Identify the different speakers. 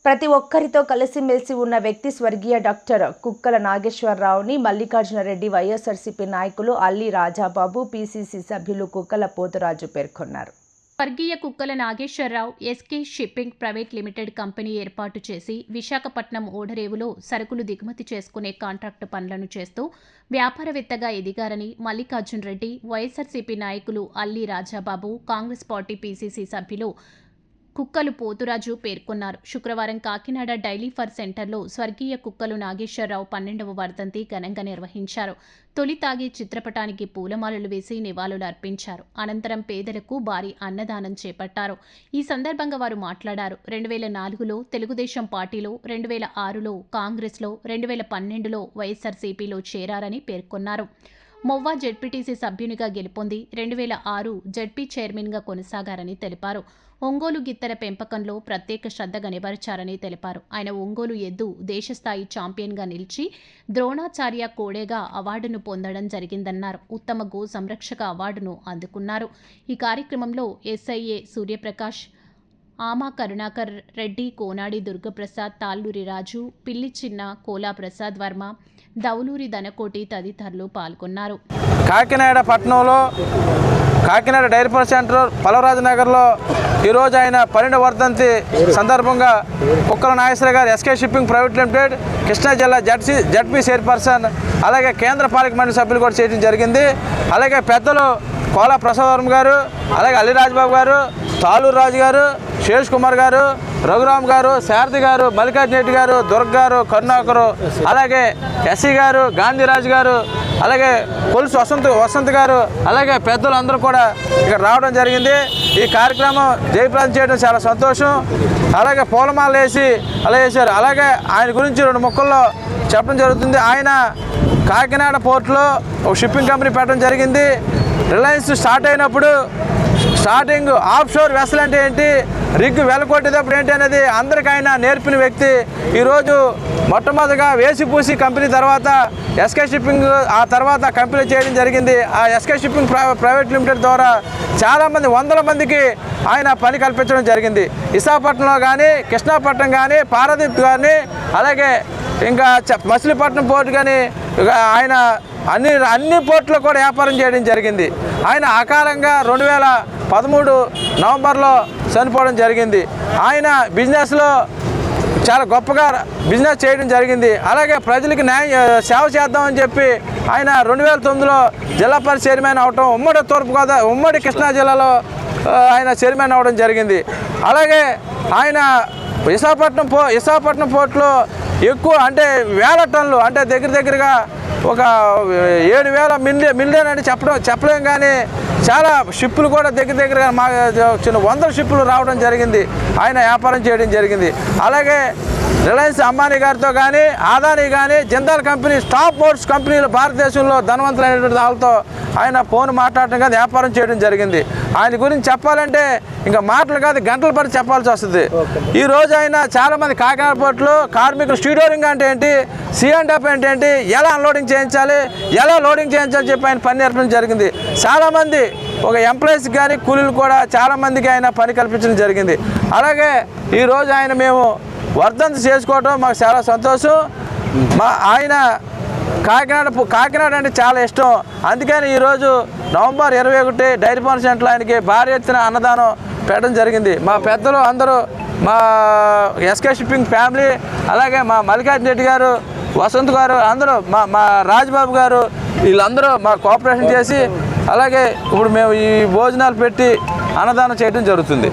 Speaker 1: ప్రతి ఒక్కరితో కలిసిమెలిసి ఉన్న వ్యక్తి స్వర్గీయ డాక్టర్ కుక్కల నాగేశ్వరరావుని మల్లికార్జున రెడ్డి వైఎస్ఆర్సీపీ నాయకులు అల్లి రాజాబాబు పీసీసీ సభ్యులు కుక్కల పోతురాజు పేర్కొన్నారు.
Speaker 2: స్వర్గీయ Kukkala Nageswararao SK shipping private limited company ఏర్పాటు చేసి విశాఖపట్నం ఓడరేవులో సరుకులు దిగుమతి చేసుకునే కాంట్రాక్టు పనులను చేస్తూ వ్యాపారవేత్తగా ఎదిగారని మల్లికార్జున రెడ్డి వైఎస్ఆర్సీపీ నాయకులు అల్లి రాజాబాబు కాంగ్రెస్ పార్టీ పీసీసీ సభ్యులు కుక్కలు పోతురాజు పేర్కొన్నారు. శుక్రవారం కాకినాడ డైలీ ఫర్ సెంటర్లో స్వర్గీయ కుక్కలు నాగేశ్వరరావు 12వ వర్ధంతి ఘనంగా నిర్వహించారు. తొలి తాగి చిత్రపటానికి పూలమాలలు వేసి నివాళులు అర్పించారు. అనంతరం పేదలకు భారీ అన్నదానం చేపట్టారు. ఈ సందర్భంగా వారు మాట్లాడారు. 2004లో తెలుగుదేశం పార్టీలో, 2006లో కాంగ్రెస్లో, 2012లో వైఎస్ఆర్సీపీలో చేరారని పేర్కొన్నారు. మొవ్వా జెడ్పీటీసీ సభ్యునిగా గెలుపొంది 2006 జెడ్పీ చైర్మన్గా కొనసాగారని తెలిపారు. ఒంగోలు గిత్తెర పెంపకంలో ప్రత్యేక శ్రద్ధ కనబరిచారని తెలిపారు. ఆయన ఒంగోలు ఎద్దు దేశస్థాయి ఛాంపియన్గా నిలిచి ద్రోణాచార్య కోడేగా అవార్డును పొందడం జరిగిందన్నారు. ఉత్తమ గో సంరక్షక అవార్డును అందుకున్నారు. ఈ కార్యక్రమంలో ఎస్ఐఏ సూర్యప్రకాష్, ఆమా కరుణాకర్ రెడ్డి, కోనాడి దుర్గప్రసాద్, తాళ్ళూరి రాజు, పిల్లి చిన్న, కోలా ప్రసాద్ వర్మ, దౌలూరి ధనకోటి తదితరులు పాల్గొన్నారు.
Speaker 3: కాకినాడ పట్టణంలో Kakinada dairy for centre Palavaraju నగర్లో ఈరోజు ఆయన 12వ వర్ధంతి సందర్భంగా కుక్కల నాగేశ్వర గారు SK shipping private limited Krishna జిల్లా జడ్పీ చైర్పర్సన్ అలాగే కేంద్ర పాలక మండలి సభ్యులు కూడా చేయడం జరిగింది. అలాగే పెద్దలు కోలా ప్రసాద్ వర్మ గారు, అలాగే అల్లి రాజబాబు గారు, తాళూరు రాజు గారు, శేష్ కుమార్ గారు, రఘురామ్ గారు, శారది గారు, మల్లికార్జున రెడ్డి గారు, దుర్గ్ గారు, కరుణాకరు, అలాగే ఎస్సీ గారు, గాంధీరాజు గారు, అలాగే కొలుసు వసంత్ గారు, అలాగే పెద్దలు అందరూ కూడా ఇక్కడ రావడం జరిగింది. ఈ కార్యక్రమం జయప్రదం చేయడం చాలా సంతోషం. అలాగే పూలమాల వేసి అలా వేశారు. అలాగే ఆయన గురించి 2 ముక్కల్లో చెప్పడం జరుగుతుంది. ఆయన కాకినాడ పోర్టులో ఒక షిప్పింగ్ కంపెనీ పెట్టడం జరిగింది. రిలయన్స్ స్టార్ట్ అయినప్పుడు స్టార్టింగ్ ఆఫ్ షోర్ వెసల్ అంటే ఏంటి, రిగ్ వెలకొట్టేటప్పుడు ఏంటి అనేది అందరికీ ఆయన నేర్పిన వ్యక్తి. ఈరోజు మొట్టమొదటిగా వేసిపూసి కంపెనీ తర్వాత ఎస్కే షిప్పింగ్ ఆ తర్వాత కంపెనీ చేయడం జరిగింది. ఆ ఎస్కే షిప్పింగ్ ప్రైవేట్ లిమిటెడ్ ద్వారా చాలామంది 100 మందికి ఆయన పని కల్పించడం జరిగింది. విశాఖపట్నంలో కానీ, కృష్ణాపట్నం కానీ, పారాదీప్ కానీ, అలాగే ఇంకా మచిలీపట్నం పోర్టు కానీ ఆయన అన్ని పోర్టులో కూడా వ్యాపారం చేయడం జరిగింది. ఆయన అకాలంగా 2013 నవంబర్లో చనిపోవడం జరిగింది. ఆయన బిజినెస్లో చాలా గొప్పగా బిజినెస్ చేయడం జరిగింది. అలాగే ప్రజలకి సేవ చేద్దామని చెప్పి ఆయన 2009లో జిల్లా పరిషత్ చైర్మన్ అవటం, ఉమ్మడి కృష్ణా జిల్లాలో ఆయన చైర్మన్ అవడం జరిగింది. అలాగే ఆయన విశాఖపట్నం పోర్టులో ఎక్కువ అంటే 1000 టన్నులు అంటే దగ్గరగా ఒక 7,000 మిలియన్ అంటే చెప్పలేం, కానీ చాలా షిప్పులు కూడా దగ్గరగా చిన్న 100 షిప్పులు రావడం జరిగింది. ఆయన వ్యాపారం చేయడం జరిగింది. అలాగే రిలయన్స్ అంబానీ గారితో కానీ, ఆదానీ కానీ, జిందాల్ కంపెనీ టాప్ మోటార్స్ కంపెనీలు భారతదేశంలో ధనవంతులైనటువంటి వాళ్ళతో ఆయన ఫోన్ మాట్లాడటం కాదు, వ్యాపారం చేయడం జరిగింది. ఆయన గురించి చెప్పాలంటే ఇంకా మాటలు కాదు, గంటల పడి చెప్పాల్సి వస్తుంది. ఈరోజు ఆయన చాలామంది కాకినాడ పోర్టులో కార్మికులు స్టీడోరింగ్ అంటే ఏంటి, C&F అంటే ఏంటి, ఎలా అన్లోడింగ్ చేయించాలి, ఎలా లోడింగ్ చేయించాలని చెప్పి ఆయన పని నేర్పడం జరిగింది. చాలామంది ఒక ఎంప్లాయీస్ కానీ కూలీలు కూడా చాలామందికి ఆయన పని కల్పించడం జరిగింది. అలాగే ఈరోజు ఆయన మేము వర్ధంతి చేసుకోవడం మాకు చాలా సంతోషం. ఆయన కాకినాడ అంటే చాలా ఇష్టం. అందుకని ఈరోజు నవంబర్ 21 డైరీ ఫార్మ్ సెంటర్లో ఆయనకి భారీ ఎత్తున అన్నదానం పెట్టడం జరిగింది. మా పెద్దలు అందరూ, మా ఎస్కే షిప్పింగ్ ఫ్యామిలీ, అలాగే మా మల్లికార్జున రెడ్డి గారు, వసంత్ గారు, అందరూ మా రాజబాబు గారు, వీళ్ళందరూ మా కోఆపరేషన్ చేసి అలాగే ఇప్పుడు మేము ఈ భోజనాలు పెట్టి అన్నదానం చేయడం జరుగుతుంది.